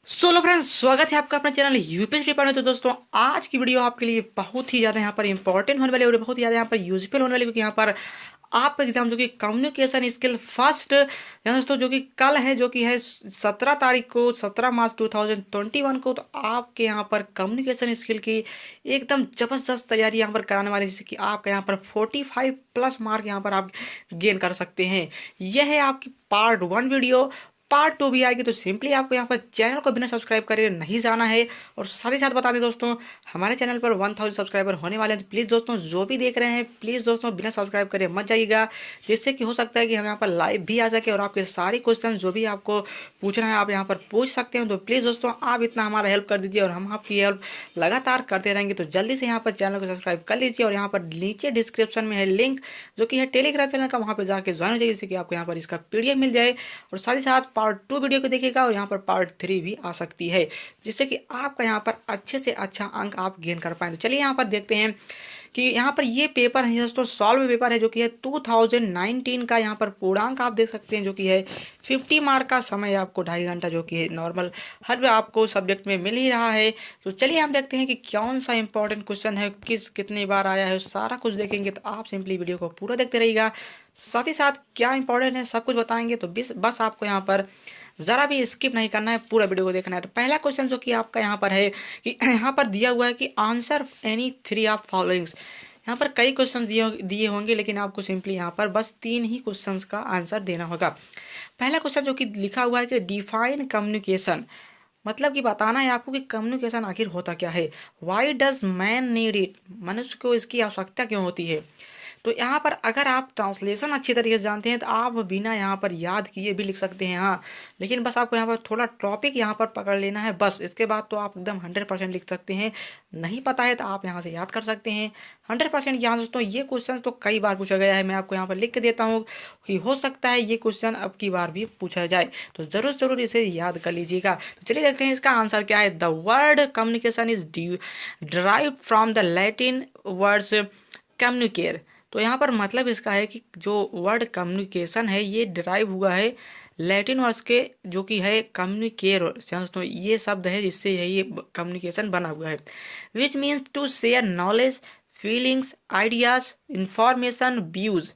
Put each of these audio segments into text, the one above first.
Solo friends, स्वागत है आपका अपना चैनल यूपीएससी पेपर में। तो दोस्तों, आज की वीडियो आपके लिए बहुत ही ज़्यादा यहाँ पर इंपॉर्टेंट होने वाली है और बहुत ही ज़्यादा यहाँ पर यूजफुल होने वाली है, क्योंकि यहाँ पर आपका एग्जाम जो कि कम्युनिकेशन स्किल फर्स्ट यहाँ दोस्तों जो कि कल है, जो कि है 17 तारीख को, 17 मार्च 2021 को। तो आपके यहाँ पर कम्युनिकेशन स्किल की एकदम जबरदस्त तैयारी यहाँ पर कराने वाली है, जिससे कि आपका यहाँ पर 45+ मार्क यहाँ पर आप गेन कर सकते हैं। यह है आपकी पार्ट 1 वीडियो। पार्ट 2 भी आएगी, तो सिंपली आपको यहाँ पर चैनल को बिना सब्सक्राइब करे नहीं जाना है। और साथ ही साथ बता दें दोस्तों, हमारे चैनल पर 1000 सब्सक्राइबर होने वाले हैं। तो प्लीज़ दोस्तों, जो भी देख रहे हैं, प्लीज़ दोस्तों बिना सब्सक्राइब करे मत जाइएगा, जिससे कि हो सकता है कि हम यहाँ पर लाइव भी आ सके और आपके सारे क्वेश्चन जो भी आपको पूछना है आप यहाँ पर पूछ सकते हैं। तो प्लीज़ दोस्तों, आप इतना हमारा हेल्प कर दीजिए और हम आपकी हेल्प लगातार करते रहेंगे। तो जल्दी से यहाँ पर चैनल को सब्सक्राइब कर लीजिए और यहाँ पर नीचे डिस्क्रिप्शन में है लिंक, जो कि है टेलीग्राम चैनल का, वहाँ पर जाके ज्वाइन हो जाइए, जिससे कि आपको यहाँ पर इसका PDF मिल जाए। और साथ ही साथ पार्ट 2 वीडियो को देखिएगा और यहाँ पर पार्ट 3 भी आ सकती है, जिससे कि आपका यहाँ पर अच्छे से अच्छा अंक आप गेन कर पाए। तो चलिए यहाँ पर देखते हैं कि यहाँ पर ये पेपर है दोस्तों, सॉल्व पेपर है, जो कि है 2019 का। यहाँ पर पूर्णांक आप देख सकते हैं, जो कि है 50 मार्क का समय आपको 2.5 घंटा, जो कि है नॉर्मल हर आपको सब्जेक्ट में मिल ही रहा है। तो चलिए हम देखते हैं कि कौन सा इंपॉर्टेंट क्वेश्चन है, कितनी बार आया है, सारा कुछ देखेंगे। तो आप सिंपली वीडियो को पूरा देखते रहिएगा, साथ ही साथ क्या इंपॉर्टेंट है सब कुछ बताएंगे। तो बस आपको यहाँ पर ज़रा भी स्किप नहीं करना है, पूरा वीडियो को देखना है। तो पहला क्वेश्चन जो कि आपका यहाँ पर है कि यहाँ पर दिया हुआ है कि आंसर एनी 3 ऑफ फॉलोइंग्स। यहाँ पर कई क्वेश्चंस दिए होंगे, लेकिन आपको सिंपली यहाँ पर बस 3 ही क्वेश्चंस का आंसर देना होगा। पहला क्वेश्चन जो कि लिखा हुआ है कि डिफाइन कम्युनिकेशन, मतलब कि बताना है आपको कि कम्युनिकेशन आखिर होता क्या है। Why does man need it, मनुष्य को इसकी आवश्यकता क्यों होती है। तो यहाँ पर अगर आप ट्रांसलेशन अच्छी तरीके से जानते हैं तो आप बिना यहाँ पर याद किए भी लिख सकते हैं, हाँ। लेकिन बस आपको यहाँ पर थोड़ा टॉपिक यहाँ पर पकड़ लेना है बस, इसके बाद तो आप एकदम 100% लिख सकते हैं। नहीं पता है तो आप यहाँ से याद कर सकते हैं 100%। यहाँ दोस्तों ये क्वेश्चन तो कई बार पूछा गया है, मैं आपको यहाँ पर लिख के देता हूँ कि हो सकता है ये क्वेश्चन अब की बार भी पूछा जाए, तो ज़रूर ज़रूर इसे याद कर लीजिएगा। तो चलिए देखते हैं इसका आंसर क्या है। The word communication is derived from the Latin words communicare. तो यहाँ पर मतलब इसका है कि जो वर्ड कम्युनिकेशन है ये डिराइव हुआ है लैटिन वर्ड्स के, जो कि है कम्युनिकेर। दोस्तों ये शब्द है जिससे ये कम्युनिकेशन बना हुआ है, which means to share knowledge, feelings, ideas, information, views.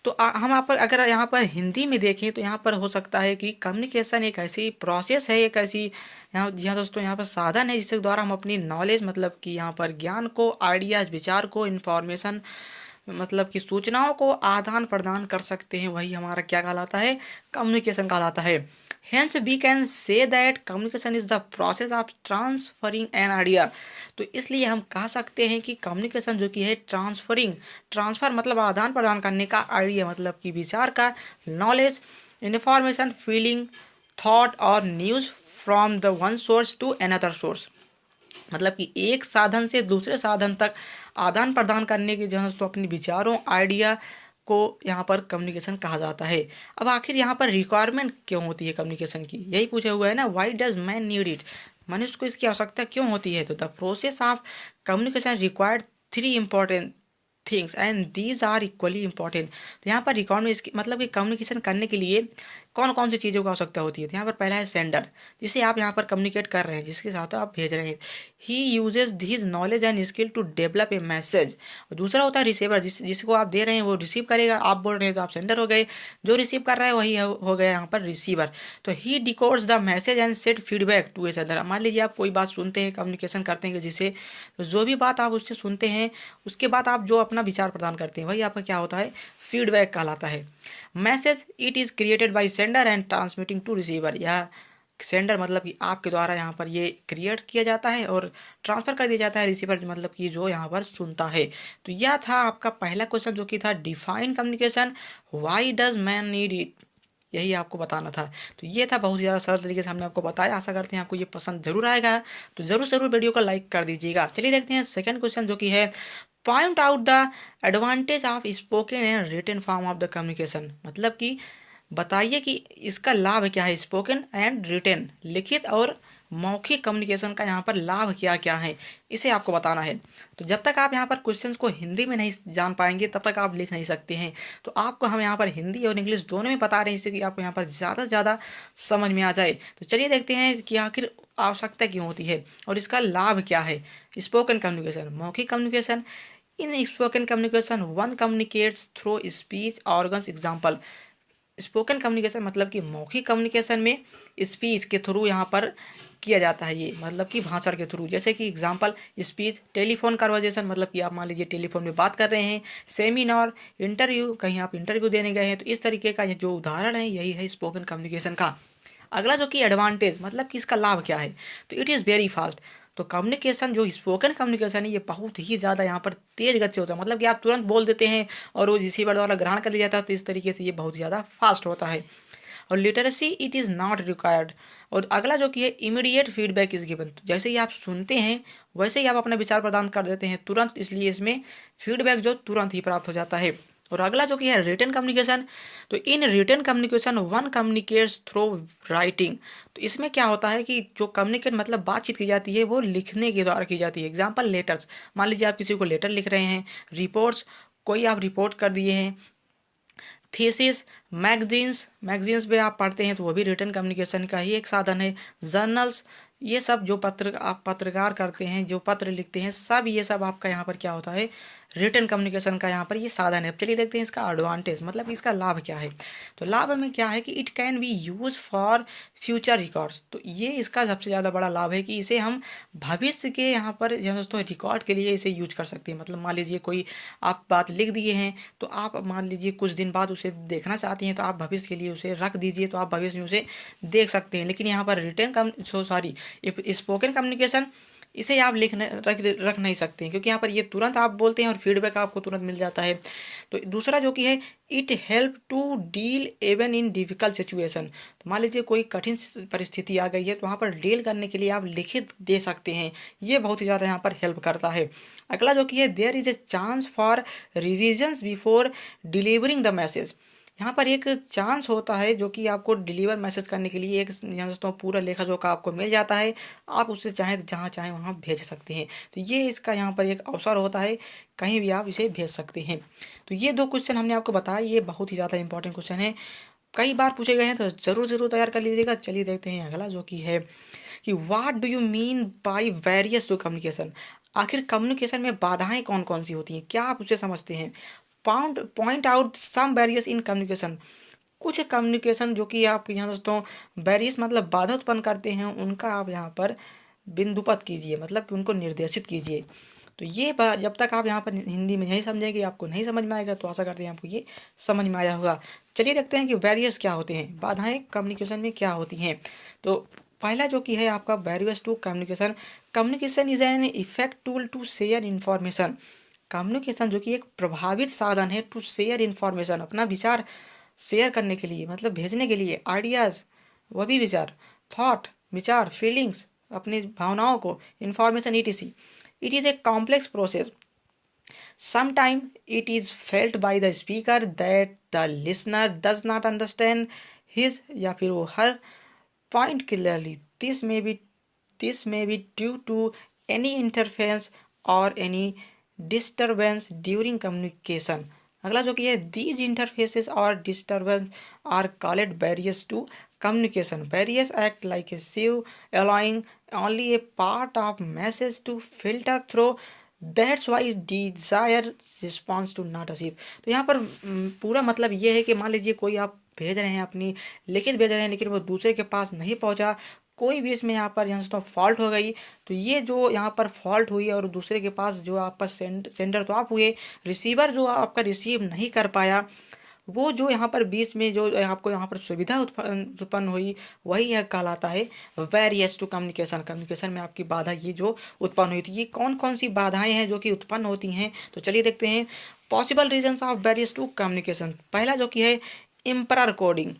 तो हम यहाँ पर अगर यहाँ पर हिंदी में देखें तो यहाँ पर हो सकता है कि कम्युनिकेशन एक ऐसी प्रोसेस है, एक ऐसी यहाँ दोस्तों यहाँ पर साधन है जिसके द्वारा हम अपनी नॉलेज, मतलब कि यहाँ पर ज्ञान को, आइडियाज, विचार को, इन्फॉर्मेशन मतलब कि सूचनाओं को आदान प्रदान कर सकते हैं। वही हमारा क्या कहलाता है, कम्युनिकेशन कहलाता है। Hence we can say that communication is the process of transferring an idea. तो इसलिए हम कह सकते हैं कि कम्युनिकेशन जो कि है ट्रांसफर मतलब आदान प्रदान करने का, आइडिया मतलब कि विचार का, नॉलेज, इन्फॉर्मेशन, फीलिंग, थॉट और news from the one source to another source, मतलब कि एक साधन से दूसरे साधन तक आदान प्रदान करने के जो है तो अपने विचारों, आइडिया को यहाँ पर कम्युनिकेशन कहा जाता है। अब आखिर यहाँ पर रिक्वायरमेंट क्यों होती है कम्युनिकेशन की, यही पूछा हुआ है ना, why does man need it, मनुष्य को इसकी आवश्यकता क्यों होती है। तो the process of communication required 3 important things and these are equally important. तो यहाँ पर रिकॉर्ड में इसकी मतलब कि कम्युनिकेशन करने के लिए कौन कौन सी चीज़ों की आवश्यकता होती है। तो यहाँ पर पहला है सेंडर, जिसे आप यहाँ पर कम्युनिकेट कर रहे हैं, जिसके साथ आप भेज रहे हैं, he uses this knowledge and skill to develop a message. दूसरा होता है रिसीवर, जिसको आप दे रहे हैं वो रिसीव करेगा, आप बोल रहे हैं तो आप सेंडर हो गए, जो रिसीव कर रहा है वही हो गया यहाँ पर रिसीवर। तो he decodes the message and set feedback to a sender. मान लीजिए आप कोई बात सुनते हैं, कम्युनिकेशन करते हैं जिसे, तो जो भी बात आप उससे सुनते हैं उसके बाद आप जो अपना विचार प्रदान करते हैं वही आपका क्या होता है, फीडबैक कहलाता है। Message it is created by sender and transmitting to receiver, या सेंडर मतलब कि आपके द्वारा यहाँ पर ये क्रिएट किया जाता है और ट्रांसफ़र कर दिया जाता है रिसीवर, मतलब कि जो यहाँ पर सुनता है। तो यह था आपका पहला क्वेश्चन, जो कि था define communication, why does man need it, यही आपको बताना था। तो ये था बहुत ज़्यादा सरल तरीके से हमने आपको बताया। आशा करते हैं आपको ये पसंद जरूर आएगा, तो ज़रूर ज़रूर वीडियो को लाइक कर दीजिएगा। चलिए देखते हैं सेकंड क्वेश्चन, जो कि है point out the advantage of spoken and written form of the communication, मतलब कि बताइए कि इसका लाभ क्या है, स्पोकन एंड रिटन, लिखित और मौखिक कम्युनिकेशन का यहाँ पर लाभ क्या क्या है, इसे आपको बताना है। तो जब तक आप यहाँ पर क्वेश्चंस को हिंदी में नहीं जान पाएंगे तब तक आप लिख नहीं सकते हैं। तो आपको हम यहाँ पर हिंदी और इंग्लिश दोनों में बता रहे हैं जिससे कि आपको यहाँ पर ज़्यादा से ज़्यादा समझ में आ जाए। तो चलिए देखते हैं कि आखिर आवश्यकता क्यों होती है और इसका लाभ क्या है। स्पोकन कम्युनिकेशन, मौखिक कम्युनिकेशन। इन spoken communication one communicates through speech organs. Example, spoken communication मतलब कि मौखिक कम्युनिकेशन में स्पीच के थ्रू यहाँ पर किया जाता है, ये मतलब कि भाषण के थ्रू। जैसे कि एग्जांपल स्पीच, टेलीफोन कन्वर्जेशन मतलब कि आप मान लीजिए टेलीफोन में बात कर रहे हैं, सेमिनार, इंटरव्यू, कहीं आप इंटरव्यू देने गए हैं। तो इस तरीके का ये जो उदाहरण है यही है स्पोकन कम्युनिकेशन का। अगला जो कि एडवांटेज मतलब कि इसका लाभ क्या है, तो इट इज़ वेरी फास्ट। तो कम्युनिकेशन जो स्पोकन कम्युनिकेशन है ये बहुत ही ज़्यादा यहाँ पर तेज गति से होता है, मतलब कि आप तुरंत बोल देते हैं और वो रिसीवर द्वारा ग्रहण कर लिया जाता है। तो इस तरीके से ये बहुत ज़्यादा फास्ट होता है। और literacy it is not required. और अगला जो कि है इमीडिएट फीडबैक इज गिवन। जैसे ही आप सुनते हैं वैसे ही आप अपना विचार प्रदान कर देते हैं तुरंत, इसलिए इसमें फीडबैक जो तुरंत ही प्राप्त हो जाता है। और अगला जो कि है रिटन कम्युनिकेशन। तो in written communication one communicates through writing. तो इसमें क्या होता है कि जो कम्युनिकेट मतलब बातचीत की जाती है वो लिखने के द्वारा की जाती है। एग्जाम्पल लेटर्स, मान लीजिए आप किसी को लेटर लिख रहे हैं। रिपोर्ट्स, कोई आप रिपोर्ट कर दिए हैं। थीसिस, मैगजीन्स पे आप पढ़ते हैं तो वो भी रिटन कम्युनिकेशन का ही एक साधन है। जर्नल्स, ये सब जो पत्र आप पत्रकार करते हैं, जो पत्र लिखते हैं, सब ये सब आपका यहाँ पर क्या होता है, रिटन कम्युनिकेशन का यहाँ पर ये साधन है। चलिए देखते हैं इसका एडवांटेज मतलब इसका लाभ क्या है। तो लाभ में क्या है कि it can be use for future records. तो ये इसका सबसे ज़्यादा बड़ा लाभ है कि इसे हम भविष्य के यहाँ पर दोस्तों रिकॉर्ड के लिए इसे यूज कर सकते हैं। मतलब मान लीजिए कोई आप बात लिख दिए हैं तो आप मान लीजिए कुछ दिन बाद उसे देखना चाहती हैं तो आप भविष्य के लिए उसे रख दीजिए, तो आप भविष्य में उसे देख सकते हैं। लेकिन यहाँ पर स्पोकन कम्युनिकेशन इसे आप रख नहीं सकते हैं, क्योंकि यहाँ पर ये तुरंत आप बोलते हैं और फीडबैक आपको तुरंत मिल जाता है। तो दूसरा जो कि है it help to deal even in difficult situation. तो मान लीजिए कोई कठिन परिस्थिति आ गई है तो वहाँ पर डील करने के लिए आप लिखित दे सकते हैं, ये बहुत ही ज़्यादा यहाँ पर हेल्प करता है। अगला जो कि है there is a chance for revisions before delivering the message. यहाँ पर एक चांस होता है जो कि आपको डिलीवर मैसेज करने के लिए एक दोस्तों पूरा लेखा जोखा आपको मिल जाता है, आप उससे चाहें तो जहाँ चाहें वहाँ भेज सकते हैं। तो ये इसका यहाँ पर एक अवसर होता है, कहीं भी आप इसे भेज सकते हैं। तो ये दो क्वेश्चन हमने आपको बताया, ये बहुत ही ज़्यादा इंपॉर्टेंट क्वेश्चन है, कई बार पूछे गए हैं, तो ज़रूर तैयार कर लीजिएगा। चलिए देखते हैं अगला जो कि है कि what do you mean by barriers to communication. आखिर कम्युनिकेशन में बाधाएं कौन कौन सी होती हैं, क्या आप उसे समझते हैं। Point out some barriers in communication. कुछ कम्युनिकेशन जो कि आप यहाँ दोस्तों बैरियर्स मतलब बाधा उत्पन्न करते हैं, उनका आप यहाँ पर बिंदुपत कीजिए, मतलब कि उनको निर्देशित कीजिए। तो ये जब तक आप यहाँ पर हिंदी में नहीं समझेंगे, आपको नहीं समझ में आएगा। तो आशा करते हैं आपको ये समझ में आया होगा। चलिए देखते हैं कि बैरियर्स क्या होते हैं, बाधाएं कम्युनिकेशन में क्या होती हैं। तो पहला जो कि है आपका barriers to communication. Communication is an effect tool to share information. Communication जो कि एक प्रभावित साधन है टू शेयर इन्फॉर्मेशन, अपना विचार शेयर करने के लिए, मतलब भेजने के लिए, आइडियाज़, वह भी विचार, थॉट विचार, फीलिंग्स अपनी भावनाओं को, information ETC. It is a complex process. Sometime it is felt by the speaker that the listener does not understand his या फिर वो her point clearly. This may be due to any interference or any disturbance during communication. अगला जो कि है these interfaces or disturbance are called barriers to communication. Barriers act like a sieve, allowing only a part of message to filter through. That's why desire response to not achieve. तो यहाँ पर पूरा मतलब ये है कि मान लीजिए कोई आप भेज रहे हैं, अपनी लिखित भेज रहे हैं, लेकिन वो दूसरे के पास नहीं पहुँचा, कोई भी इसमें यहाँ पर यहाँ फॉल्ट हो गई। तो ये जो यहाँ पर फॉल्ट हुई और दूसरे के पास जो आपका सेंडर तो आप हुए, रिसीवर जो आपका रिसीव नहीं कर पाया, वो जो यहाँ पर बीच में जो आपको यहाँ पर सुविधा उत्पन्न हुई, वही यह कहलाता है बैरियर्स टू कम्युनिकेशन। कम्युनिकेशन में आपकी बाधा ये जो उत्पन्न हुई थी, ये कौन कौन सी बाधाएं हैं जो कि उत्पन्न होती हैं। तो चलिए देखते हैं possible reasons of barriers to communication. पहला जो कि है इम्प्रर कोडिंग,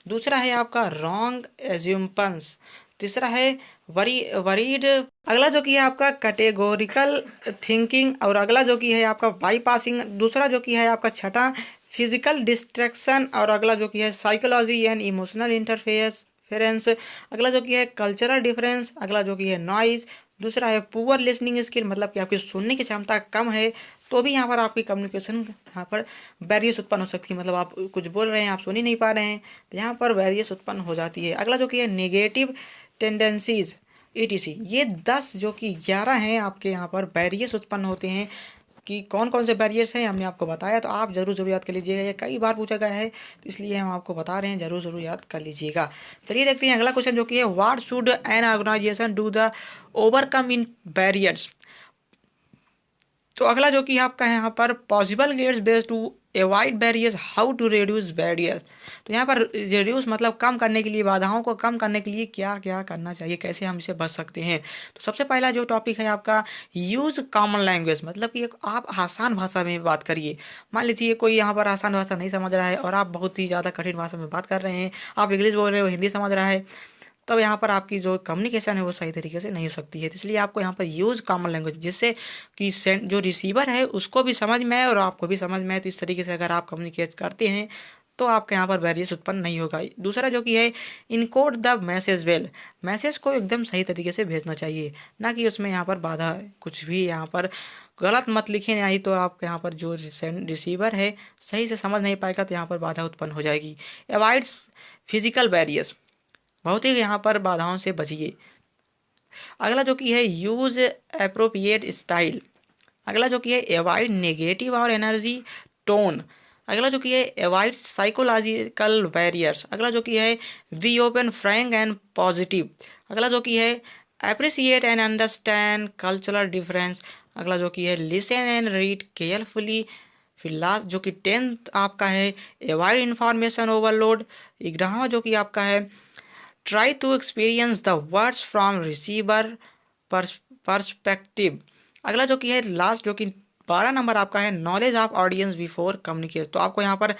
दूसरा है आपका रॉन्ग एज्यूम्पन्स, तीसरा है वरीड, अगला जो कि है आपका कैटेगोरिकल थिंकिंग, और अगला जो कि है आपका बाईपासिंग, दूसरा जो कि है आपका छठा फिजिकल डिस्ट्रैक्शन, और अगला जो कि है psychology and emotional interferes. Interference, अगला जो कि है कल्चरल डिफरेंस, अगला जो कि है नॉइज, दूसरा है पुअर लिसनिंग स्किल, मतलब कि आपकी सुनने की क्षमता कम है तो भी यहाँ पर आपकी कम्युनिकेशन यहाँ पर बैरियर्स उत्पन्न हो सकती है, मतलब आप कुछ बोल रहे हैं आप सुन ही नहीं पा रहे हैं तो यहाँ पर बैरियर्स उत्पन्न हो जाती है। अगला जो कि है नेगेटिव टेंडेंसीज ETC, ये 10 जो कि 11 हैं आपके यहाँ पर बैरियर्स उत्पन्न होते हैं। कि कौन कौन से बैरियर्स हैं हमने आपको बताया, तो आप जरूर याद कर लीजिएगा, ये कई बार पूछा गया है तो इसलिए हम आपको बता रहे हैं, जरूर याद कर लीजिएगा। चलिए देखते हैं अगला क्वेश्चन जो कि है what should an organisation do the overcome in barriers. तो अगला जो कि आपका है यहाँ पर possible gates based to avoid barriers, how to reduce barriers. तो यहाँ पर रिड्यूस मतलब कम करने के लिए, बाधाओं को कम करने के लिए क्या क्या करना चाहिए, कैसे हम इसे बच सकते हैं। तो सबसे पहला जो टॉपिक है आपका यूज़ कॉमन लैंग्वेज, मतलब कि आप आसान भाषा में बात करिए। मान लीजिए कोई यहाँ पर आसान भाषा नहीं समझ रहा है और आप बहुत ही ज़्यादा कठिन भाषा में बात कर रहे हैं, आप इंग्लिश बोल रहे हो हिंदी समझ रहा है, तब यहाँ पर आपकी जो कम्युनिकेशन है वो सही तरीके से नहीं हो सकती है। तो इसलिए आपको यहाँ पर यूज़ कॉमन लैंग्वेज, जिससे कि जो रिसीवर है उसको भी समझ में आए और आपको भी समझ में आए। तो इस तरीके से अगर आप कम्युनिकेट करते हैं तो आपके यहाँ पर बैरियर्स उत्पन्न नहीं होगा। दूसरा जो कि है encode the message well, message को एकदम सही तरीके से भेजना चाहिए, ना कि उसमें यहाँ पर बाधा कुछ भी यहाँ पर गलत मत लिखे, नहीं तो आपके यहाँ पर जो रिसीवर है सही से समझ नहीं पाएगा तो यहाँ पर बाधा उत्पन्न हो जाएगी। अवॉइड्स फिजिकल बैरियर्स, बहुत ही यहाँ पर बाधाओं से बचिए। अगला जो कि है यूज अप्रोप्रिएट स्टाइल, अगला जो कि है अवॉइड नेगेटिव और एनर्जी टोन, अगला जो कि है अवॉइड साइकोलॉजिकल बैरियर्स, अगला जो कि है be open Frank and positive, अगला जो कि है appreciate and understand cultural difference, अगला जो कि है लिसन एंड रीड केयरफुली। फिर लास्ट जो कि 10th आपका है अवॉइड इंफॉर्मेशन ओवरलोड। 11वां जो कि आपका है try to experience the words from receiver perspective, अगला जो कि है लास्ट जो कि 12 नंबर आपका है knowledge of audience before communicate. तो आपको यहाँ पर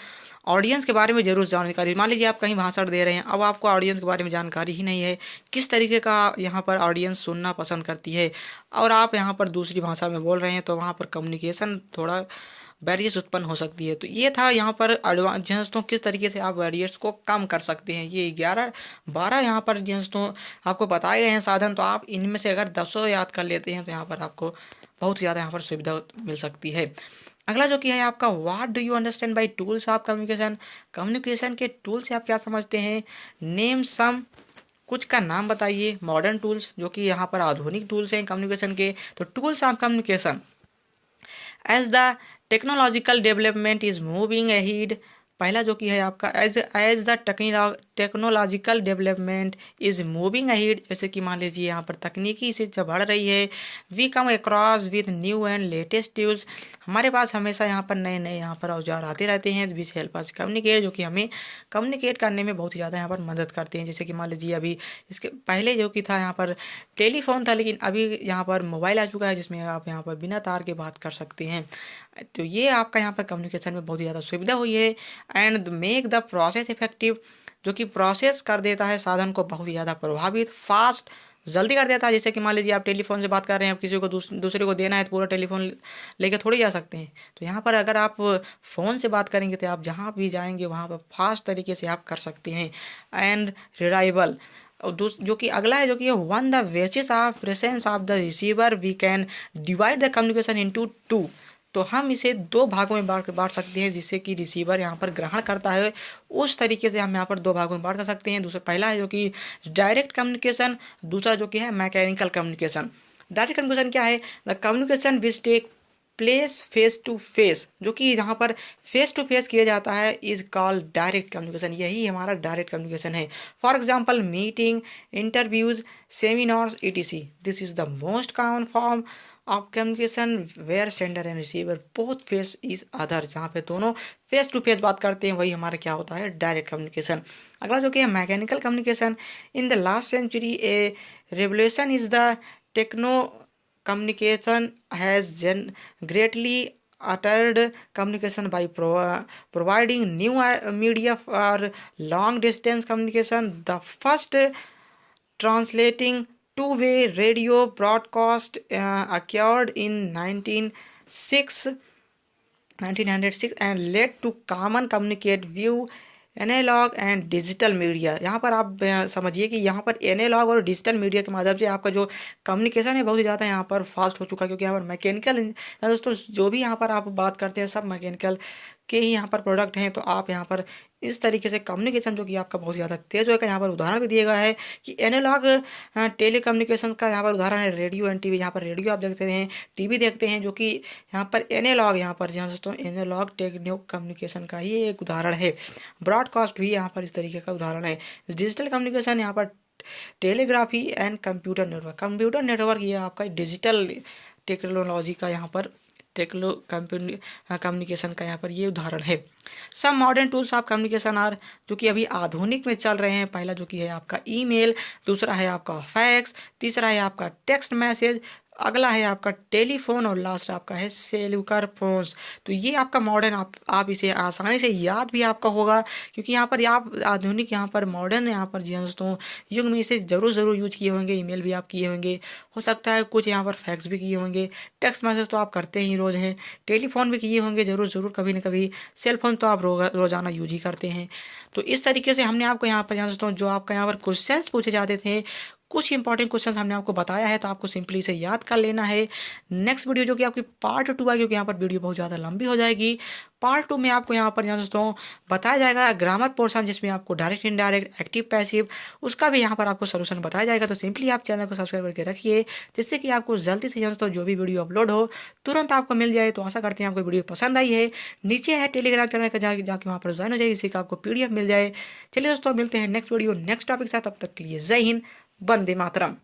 ऑडियंस के बारे में जरूर जानकारी, मान लीजिए आप कहीं भाषण दे रहे हैं, अब आपको ऑडियंस के बारे में जानकारी ही नहीं है, किस तरीके का यहाँ पर ऑडियंस सुनना पसंद करती है, और आप यहाँ पर दूसरी भाषा में बोल रहे हैं तो वहाँ पर कम्युनिकेशन थोड़ा बैरियर्स उत्पन्न हो सकती है। तो ये था यहाँ पर एडवांस दोस्तों किस तरीके से आप बैरियर्स को कम कर सकते हैं। ये 11-12 यहाँ पर दोस्तों आपको बताए गए हैं साधन, तो आप इनमें से अगर 10 याद कर लेते हैं तो यहाँ पर आपको बहुत ज़्यादा यहाँ पर सुविधा मिल सकती है। अगला जो कि है आपका what do you understand by tools of communication, communication के टूल से आप क्या समझते हैं। नेम सम, कुछ का नाम बताइए मॉडर्न टूल्स, जो कि यहाँ पर आधुनिक टूल्स हैं कम्युनिकेशन के। तो tools of communication as the technological development is moving ahead, पहला जो कि है आपका as the technological development is moving ahead, जैसे कि मान लीजिए यहाँ पर तकनीकी से जब बढ़ रही है, we come across with new and latest tools, हमारे पास हमेशा यहाँ पर नए नए यहाँ पर औजार आते रहते हैं विच हेल्प अस कम्युनिकेट, जो कि हमें कम्युनिकेट करने में बहुत ही ज़्यादा यहाँ पर मदद करते हैं। जैसे कि मान लीजिए अभी इसके पहले जो कि था यहाँ पर टेलीफोन था, लेकिन अभी यहाँ पर मोबाइल आ चुका है जिसमें आप यहाँ पर बिना तार के बात कर सकते हैं। तो ये आपका यहाँ पर कम्युनिकेशन में बहुत ही ज़्यादा सुविधा हुई है। And make the process effective, जो कि प्रोसेस कर देता है साधन को बहुत ही ज़्यादा प्रभावित, फास्ट, जल्दी कर देता है। जैसे कि मान लीजिए आप टेलीफोन से बात कर रहे हैं, आप किसी को दूसरे को देना है तो पूरा टेलीफोन लेके थोड़ी जा सकते हैं। तो यहाँ पर अगर आप फ़ोन से बात करेंगे तो आप जहाँ भी जाएंगे वहाँ पर फास्ट तरीके से आप कर सकते हैं। एंड रिलायबल, और जो कि अगला है जो कि on the basis of presence of the receiver we can divide the communication into 2, तो हम इसे 2 भागों में बांट सकते हैं, जिससे कि रिसीवर यहाँ पर ग्रहण करता है उस तरीके से हम यहाँ पर 2 भागों में बांट कर सकते हैं। दूसरा पहला है जो कि डायरेक्ट कम्युनिकेशन, दूसरा जो कि है मैकेनिकल कम्युनिकेशन। डायरेक्ट कम्युनिकेशन क्या है, the communication which take place face to face, जो कि यहाँ पर फेस टू फेस किया जाता है इज कॉल्ड डायरेक्ट कम्युनिकेशन, यही हमारा डायरेक्ट कम्युनिकेशन है। For example meeting, interviews, seminars ETC, this is the most common form of communication where sender and receiver both face each other, जहाँ पे दोनों face to face बात करते हैं वही हमारा क्या होता है डायरेक्ट कम्युनिकेशन। अगला जो कि है mechanical communication, in the last century a revolution is the techno communication has greatly altered communication by providing new media for long distance communication. The first translating two-way radio broadcast occurred in 1906 and led to common communicate view analogue and digital media, यहाँ पर आप समझिए कि यहाँ पर analogue और digital media के माध्यम से आपका जो कम्युनिकेशन है बहुत ही ज़्यादा यहाँ पर फास्ट हो चुका है, क्योंकि यहाँ पर मैकेनिकल दोस्तों जो भी यहाँ पर आप बात करते हैं सब मैकेनिकल के ही यहाँ पर प्रोडक्ट हैं। तो आप यहाँ पर इस तरीके से कम्युनिकेशन जो कि आपका बहुत ज़्यादा तेज होगा। यहाँ पर उदाहरण भी दिया गया है कि एनालॉग टेलीकम्युनिकेशन का यहाँ पर उदाहरण है रेडियो एंड टीवी। यहाँ पर रेडियो आप देखते हैं, टीवी देखते हैं, जो कि यहाँ पर एनालॉग, यहाँ पर जहाँ दोस्तों एनालॉग टेक्नो कम्युनिकेशन का ही एक उदाहरण है। ब्रॉडकास्ट भी यहाँ पर इस तरीके का उदाहरण है। डिजिटल कम्युनिकेशन यहाँ पर टेलीग्राफी एंड कंप्यूटर नेटवर्क ये आपका डिजिटल टेक्नोलॉजी का यहाँ पर कम्युनिकेशन का यहाँ पर ये उदाहरण है। सब modern tools of communication are, जो कि अभी आधुनिक में चल रहे हैं। पहला जो कि है आपका ईमेल, दूसरा है आपका फैक्स, तीसरा है आपका टेक्स्ट मैसेज, अगला है आपका टेलीफोन और लास्ट आपका है सेल्युलर फोन्स। तो ये आपका मॉडर्न, आप इसे आसानी से याद भी आपका होगा, क्योंकि यहाँ पर आप आधुनिक यहाँ पर मॉडर्न यहाँ पर जी दोस्तों युग में इसे ज़रूर यूज किए होंगे। ईमेल भी आप किए होंगे, हो सकता है कुछ यहाँ पर फैक्स भी किए होंगे, टेक्स्ट मैसेज तो आप करते ही रोज़ हैं, टेलीफोन भी किए होंगे ज़रूर कभी ना कभी, सेल फोन तो आप रोज़ाना यूज ही करते हैं। तो इस तरीके से हमने आपको यहाँ पर दोस्तों जो आपका यहाँ पर क्वेश्चंस पूछे जाते थे, कुछ इंपॉर्टेंट क्वेश्चंस हमने आपको बताया है, तो आपको सिंपली इसे याद कर लेना है। नेक्स्ट वीडियो जो कि आपकी पार्ट 2 है, क्योंकि यहाँ पर वीडियो बहुत ज़्यादा लंबी हो जाएगी। पार्ट 2 में आपको यहाँ पर दोस्तों बताया जाएगा ग्रामर पोर्शन, जिसमें आपको डायरेक्ट इनडायरेक्ट एक्टिव पैसिव उसका भी यहाँ पर आपको सोल्यूशन बताया जाएगा। तो सिंपली आप चैनल को सब्सक्राइब करके रखिए, जिससे कि आपको जल्दी से दोस्तों जो भी वीडियो अपलोड हो तुरंत आपको मिल जाए। तो आशा करते हैं आपको वीडियो पसंद आई है। नीचे है टेलीग्राम चैनल का, जाके वहाँ पर ज्वाइन हो जाए, जिससे कि आपको PDF मिल जाए। चलिए दोस्तों मिलते हैं नेक्स्ट वीडियो नेक्स्ट टॉपिक के साथ, तब तक के लिए जय हिंद, वंदे मातरम।